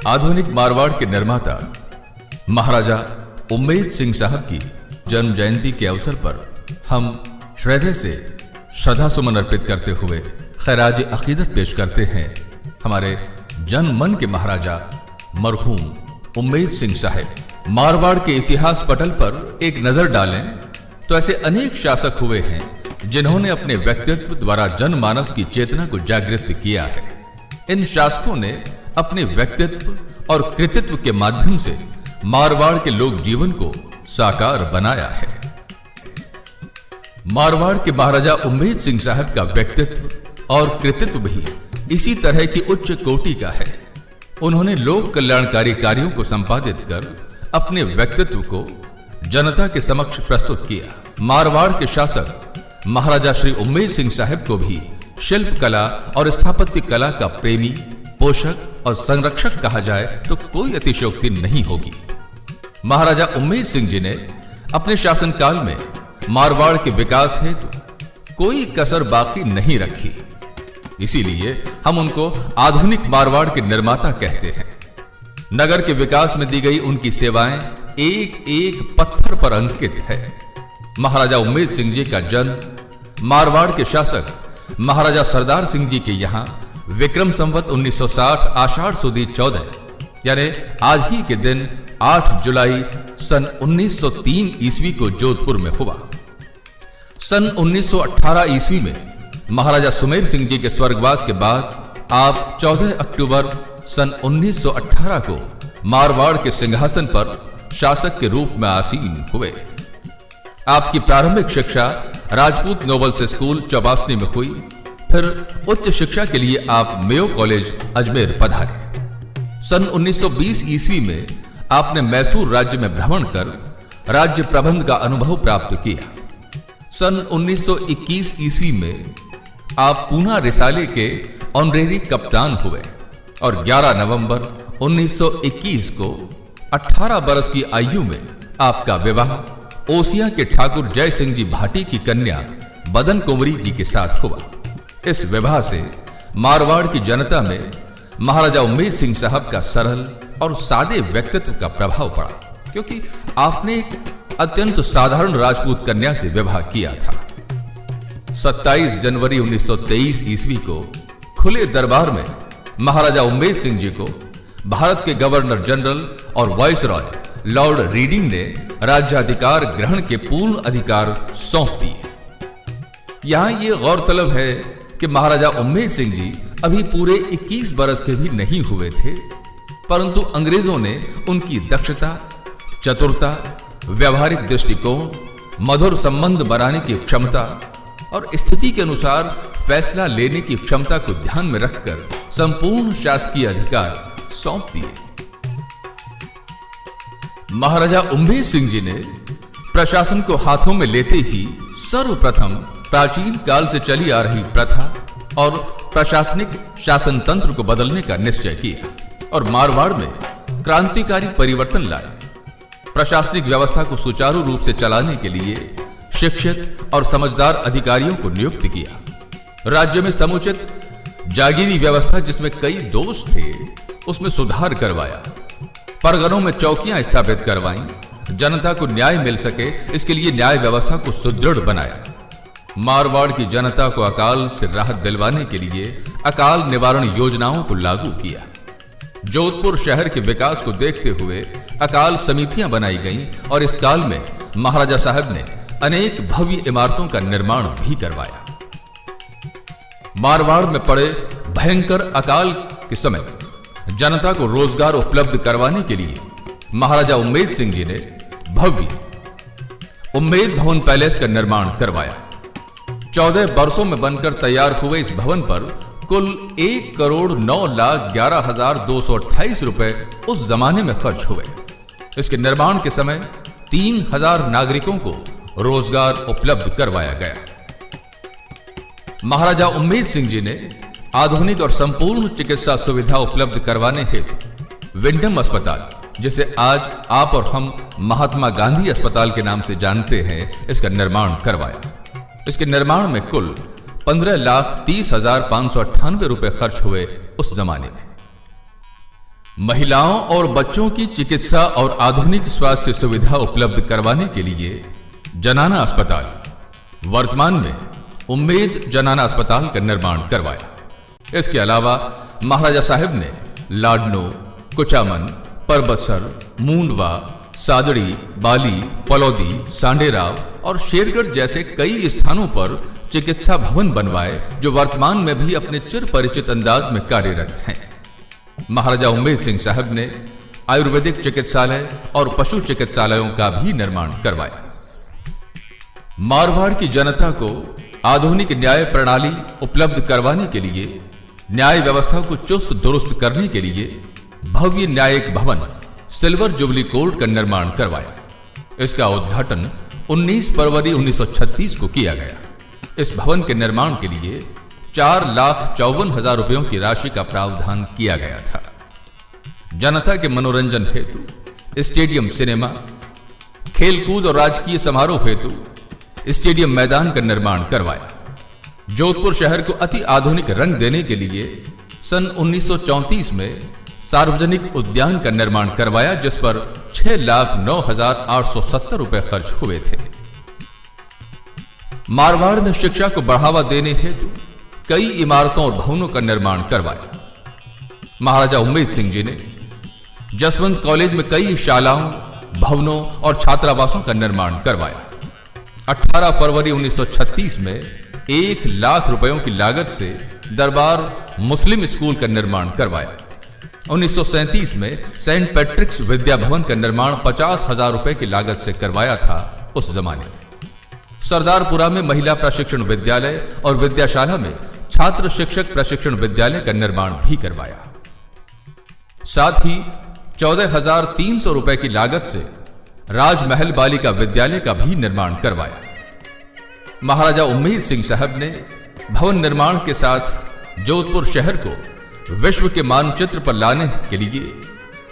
आधुनिक मारवाड़ के निर्माता महाराजा उम्मेद सिंह साहब की जन्म जयंती के अवसर पर हम हृदय से श्रद्धा सुमन अर्पित करते हुए खैराज अकीदत पेश करते हैं हमारे जन मन के महाराजा मरहूम उम्मेद सिंह साहब। मारवाड़ के इतिहास पटल पर एक नजर डालें तो ऐसे अनेक शासक हुए हैं जिन्होंने अपने व्यक्तित्व द्वारा जनमानस की चेतना को जागृत किया है। इन शासकों ने अपने व्यक्तित्व और कृतित्व के माध्यम से मारवाड़ के लोक जीवन को साकार बनाया है। मारवाड़ के महाराजा उम्मेद सिंह साहब का व्यक्तित्व और कृतित्व भी इसी तरह की उच्च कोटि का है। उन्होंने लोक कल्याणकारी कार्यों को संपादित कर अपने व्यक्तित्व को जनता के समक्ष प्रस्तुत किया। मारवाड़ के शासक महाराजा श्री उम्मेद सिंह साहब को भी शिल्प कला और स्थापत्य कला का प्रेमी, पोषक और संरक्षक कहा जाए तो कोई अतिशयोक्ति नहीं होगी। महाराजा उम्मेद सिंह जी ने अपने शासनकाल में मारवाड़ के विकास हेतु कोई कसर बाकी नहीं रखी। इसीलिए हम उनको आधुनिक मारवाड़ के निर्माता कहते हैं। नगर के विकास में दी गई उनकी सेवाएं एक एक पत्थर पर अंकित है। महाराजा उम्मेद सिंह जी का जन्म मारवाड़ के शासक महाराजा सरदार सिंह जी के यहां विक्रम संवत 1960 आषाढ़ सुदी 14 यानी आज ही के दिन 8 जुलाई सन 1903 ईस्वी को जोधपुर में हुआ। सन 1918 ईस्वी में महाराजा सुमेर सिंह जी के स्वर्गवास के बाद आप 14 अक्टूबर सन 1918 को मारवाड़ के सिंहासन पर शासक के रूप में आसीन हुए। आपकी प्रारंभिक शिक्षा राजपूत नोबल्स स्कूल चौबासनी में हुई। फिर उच्च शिक्षा के लिए आप मेयो कॉलेज अजमेर पधारे। सन 1920 ईस्वी में आपने मैसूर राज्य में भ्रमण कर राज्य प्रबंध का अनुभव प्राप्त किया। सन 1921 ईस्वी में आप पूना रिसाले के ऑनरेरी कप्तान हुए और 11 नवंबर 1921 को 18 बरस की आयु में आपका विवाह ओसिया के ठाकुर जय सिंह जी भाटी की कन्या बदन कुंवरी जी के साथ हुआ। इस विवाह से मारवाड़ की जनता में महाराजा उम्मेद सिंह साहब का सरल और सादे व्यक्तित्व का प्रभाव पड़ा, क्योंकि आपने एक अत्यंत साधारण राजपूत कन्या से विवाह किया था। 27 जनवरी 1923 ईस्वी को खुले दरबार में महाराजा उम्मेद सिंह जी को भारत के गवर्नर जनरल और वाइसरॉय लॉर्ड रीडिंग ने राज्याधिकार ग्रहण के पूर्ण अधिकार सौंप दिए। यहां यह गौरतलब है कि महाराजा उम्मेद सिंह जी अभी पूरे 21 बरस के भी नहीं हुए थे, परंतु अंग्रेजों ने उनकी दक्षता, चतुरता, व्यवहारिक दृष्टिकोण, मधुर संबंध बनाने की क्षमता और स्थिति के अनुसार फैसला लेने की क्षमता को ध्यान में रखकर संपूर्ण शासकीय अधिकार सौंप दिए। महाराजा उम्मेद सिंह जी ने प्रशासन को हाथों में लेते ही सर्वप्रथम प्राचीन काल से चली आ रही प्रथा और प्रशासनिक शासन तंत्र को बदलने का निश्चय किया और मारवाड़ में क्रांतिकारी परिवर्तन लाए। प्रशासनिक व्यवस्था को सुचारू रूप से चलाने के लिए शिक्षित और समझदार अधिकारियों को नियुक्त किया। राज्य में समुचित जागीरी व्यवस्था जिसमें कई दोष थे उसमें सुधार करवाया। परगनों में चौकियां स्थापित करवाई। जनता को न्याय मिल सके इसके लिए न्याय व्यवस्था को सुदृढ़ बनाया। मारवाड़ की जनता को अकाल से राहत दिलवाने के लिए अकाल निवारण योजनाओं को लागू किया। जोधपुर शहर के विकास को देखते हुए अकाल समितियां बनाई गईं और इस काल में महाराजा साहब ने अनेक भव्य इमारतों का निर्माण भी करवाया। मारवाड़ में पड़े भयंकर अकाल के समय जनता को रोजगार उपलब्ध करवाने के लिए महाराजा उम्मेद सिंह जी ने भव्य उम्मेद भवन पैलेस का निर्माण करवाया। 14 वर्षों में बनकर तैयार हुए इस भवन पर कुल 1,09,11,228 रुपए उस जमाने में खर्च हुए। इसके निर्माण के समय 3,000 नागरिकों को रोजगार उपलब्ध करवाया गया। महाराजा उम्मेद सिंह जी ने आधुनिक और संपूर्ण चिकित्सा सुविधा उपलब्ध करवाने हेतु विंडम अस्पताल, जिसे आज आप और हम महात्मा गांधी अस्पताल के नाम से जानते हैं, इसका निर्माण करवाया। इसके निर्माण में कुल 15,30,598 रुपए खर्च हुए उस जमाने में। महिलाओं और बच्चों की चिकित्सा और आधुनिक स्वास्थ्य सुविधा उपलब्ध करवाने के लिए जनाना अस्पताल, वर्तमान में उम्मेद जनाना अस्पताल का निर्माण करवाया। इसके अलावा महाराजा साहब ने लाडनो, कुचामन, परबतसर, मूंडवा, सादड़ी, बाली, फलौदी, सांडेराव और शेरगढ़ जैसे कई स्थानों पर चिकित्सा भवन बनवाए, जो वर्तमान में भी अपने चिर परिचित अंदाज में कार्यरत हैं। महाराजा उम्मेद सिंह साहब ने आयुर्वेदिक चिकित्सालय और पशु चिकित्सालयों का भी निर्माण करवाया। मारवाड़ की जनता को आधुनिक न्याय प्रणाली उपलब्ध करवाने के लिए, न्याय व्यवस्था को चुस्त दुरुस्त करने के लिए भव्य न्यायिक भवन सिल्वर जुबली कोर्ट का निर्माण करवाया। इसका उद्घाटन 19 फरवरी 1936 को किया गया। इस भवन के निर्माण के लिए 4,54,000 रुपयों की राशि का प्रावधान किया गया था। जनता के मनोरंजन हेतु स्टेडियम, सिनेमा, खेलकूद और राजकीय समारोह हेतु स्टेडियम मैदान का निर्माण करवाया। जोधपुर शहर को अति आधुनिक रंग देने के लिए सन 1934 में सार्वजनिक उद्यान का निर्माण करवाया, जिस पर 6,09,870 रुपए खर्च हुए थे। मारवाड़ में शिक्षा को बढ़ावा देने हेतु कई इमारतों और भवनों का निर्माण करवाया। महाराजा उम्मेद सिंह जी ने जसवंत कॉलेज में कई शालाओं, भवनों और छात्रावासों का निर्माण करवाया। 18 फरवरी 1936 में 1 लाख रुपयों की लागत से दरबार मुस्लिम स्कूल का निर्माण करवाया। 1937 में सेंट पैट्रिक्स विद्या भवन का निर्माण 50,000 रुपए की लागत से करवाया था। उस जमाने में सरदारपुरा में महिला प्रशिक्षण विद्यालय और विद्याशाला में छात्र शिक्षक प्रशिक्षण विद्यालय का निर्माण भी करवाया। साथ ही 14,300 रुपए की लागत से राजमहल बालिका विद्यालय का भी निर्माण करवाया। महाराजा उम्मेद सिंह साहब ने भवन निर्माण के साथ जोधपुर शहर को विश्व के मानचित्र पर लाने के लिए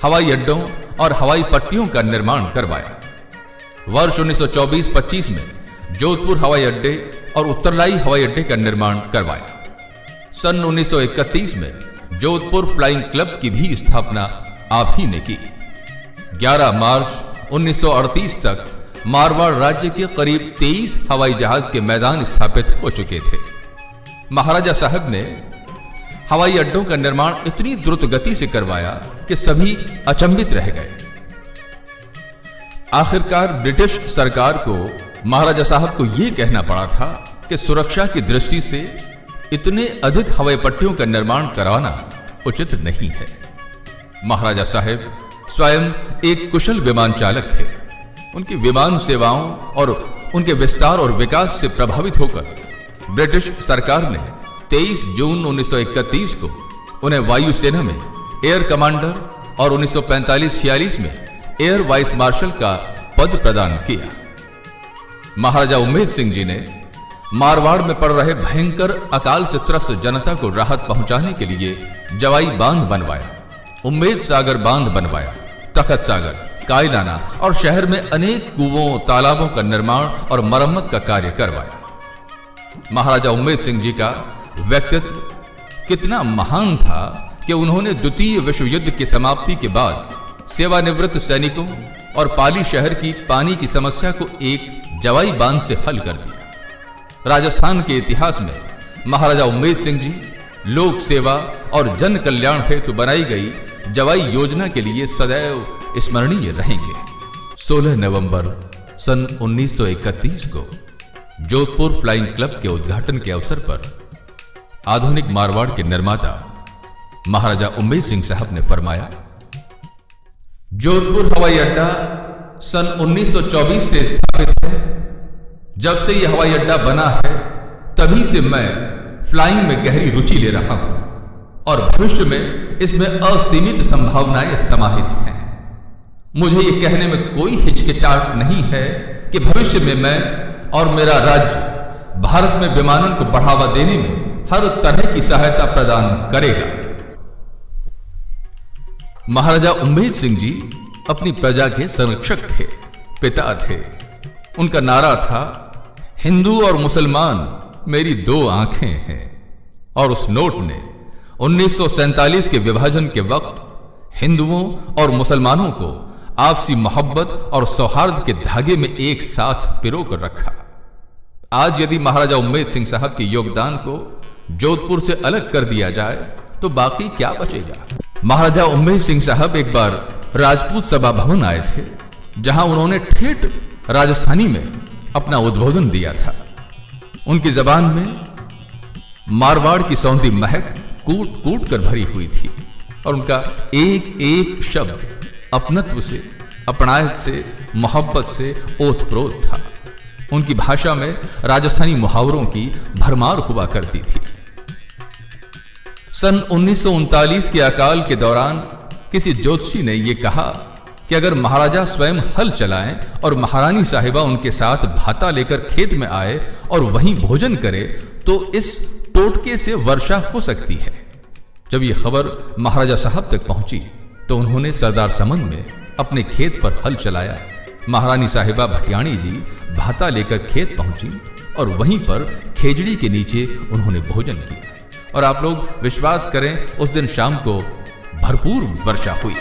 हवाई अड्डों और हवाई पट्टियों का निर्माण करवाया। वर्ष 1924-25 में जोधपुर हवाई अड्डे और उत्तरलाई हवाई अड्डे का निर्माण करवाया। सन 1931 में जोधपुर फ्लाइंग क्लब की भी स्थापना आप ही ने की। 11 मार्च 1938 तक मारवाड़ राज्य के करीब 23 हवाई जहाज के मैदान स्थापित हो चुके थे। महाराजा साहब ने हवाई अड्डों का निर्माण इतनी द्रुत गति से करवाया कि सभी अचंभित रह गए। आखिरकार ब्रिटिश सरकार को महाराजा साहब को यह कहना पड़ा था कि सुरक्षा की दृष्टि से इतने अधिक हवाई पट्टियों का निर्माण कराना उचित नहीं है। महाराजा साहब स्वयं एक कुशल विमान चालक थे। उनकी विमान सेवाओं और उनके विस्तार और विकास से प्रभावित होकर ब्रिटिश सरकार ने 23 जून 1931 को उन्हें वायुसेना में एयर कमांडर और 1945-46 में एयर वाइस मार्शल का पद प्रदान किया। महाराजा उम्मेद सिंह जी ने मारवाड़ में पड़ रहे भयंकर अकाल से त्रस्त जनता को राहत पहुंचाने के लिए जवाई बांध बनवाया, उम्मेद सागर बांध बनवाया, तखत सागर, कायलाना और शहर में अनेक कुओं, तालाबों का निर्माण और मरम्मत का कार्य करवाया। महाराजा उम्मेद सिंह जी का व्यक्तित्व कितना महान था कि उन्होंने द्वितीय विश्व युद्ध की समाप्ति के बाद सेवानिवृत्त सैनिकों और पाली शहर की पानी की समस्या को एक जवाई बांध से हल कर दिया। राजस्थान के इतिहास में महाराजा उम्मेद सिंह जी लोक सेवा और जन कल्याण हेतु बनाई गई जवाई योजना के लिए सदैव स्मरणीय रहेंगे। 16 नवंबर सन 1931 को जोधपुर फ्लाइंग क्लब के उद्घाटन के अवसर पर आधुनिक मारवाड़ के निर्माता महाराजा उम्मेद सिंह साहब ने फरमाया, जोधपुर हवाई अड्डा सन 1924 से स्थापित है। जब से यह हवाई अड्डा बना है तभी से मैं फ्लाइंग में गहरी रुचि ले रहा हूं और भविष्य में इसमें असीमित संभावनाएं समाहित हैं। मुझे यह कहने में कोई हिचकिचाहट नहीं है कि भविष्य में मैं और मेरा राज्य भारत में विमानन को बढ़ावा देने में हर तरह की सहायता प्रदान करेगा। महाराजा उम्मेद सिंह जी अपनी प्रजा के संरक्षक थे, पिता थे। उनका नारा था, हिंदू और मुसलमान मेरी दो आंखें हैं। और उस नोट ने 1947 के विभाजन के वक्त हिंदुओं और मुसलमानों को आपसी मोहब्बत और सौहार्द के धागे में एक साथ पिरो कर रखा। आज यदि महाराजा उम्मेद सिंह साहब के योगदान को जोधपुर से अलग कर दिया जाए तो बाकी क्या बचेगा। महाराजा उम्मेद सिंह साहब एक बार राजपूत सभा भवन आए थे, जहां उन्होंने ठेठ राजस्थानी में अपना उद्बोधन दिया था। उनकी जबान में मारवाड़ की सौंधी महक कूट कूट कर भरी हुई थी और उनका एक एक शब्द अपनत्व से, अपनायत से, मोहब्बत से ओतप्रोत था। उनकी भाषा में राजस्थानी मुहावरों की भरमार हुआ करती थी। सन 1939 के अकाल के दौरान किसी ज्योतिषी ने यह कहा कि अगर महाराजा स्वयं हल चलाएं और महारानी साहिबा उनके साथ भाता लेकर खेत में आए और वहीं भोजन करे तो इस टोटके से वर्षा हो सकती है। जब यह खबर महाराजा साहब तक पहुंची तो उन्होंने सरदार समन में अपने खेत पर हल चलाया। महारानी साहिबा भटियाणी जी भाता लेकर खेत पहुंची और वहीं पर खेजड़ी के नीचे उन्होंने भोजन किया और आप लोग विश्वास करें, उस दिन शाम को भरपूर वर्षा हुई।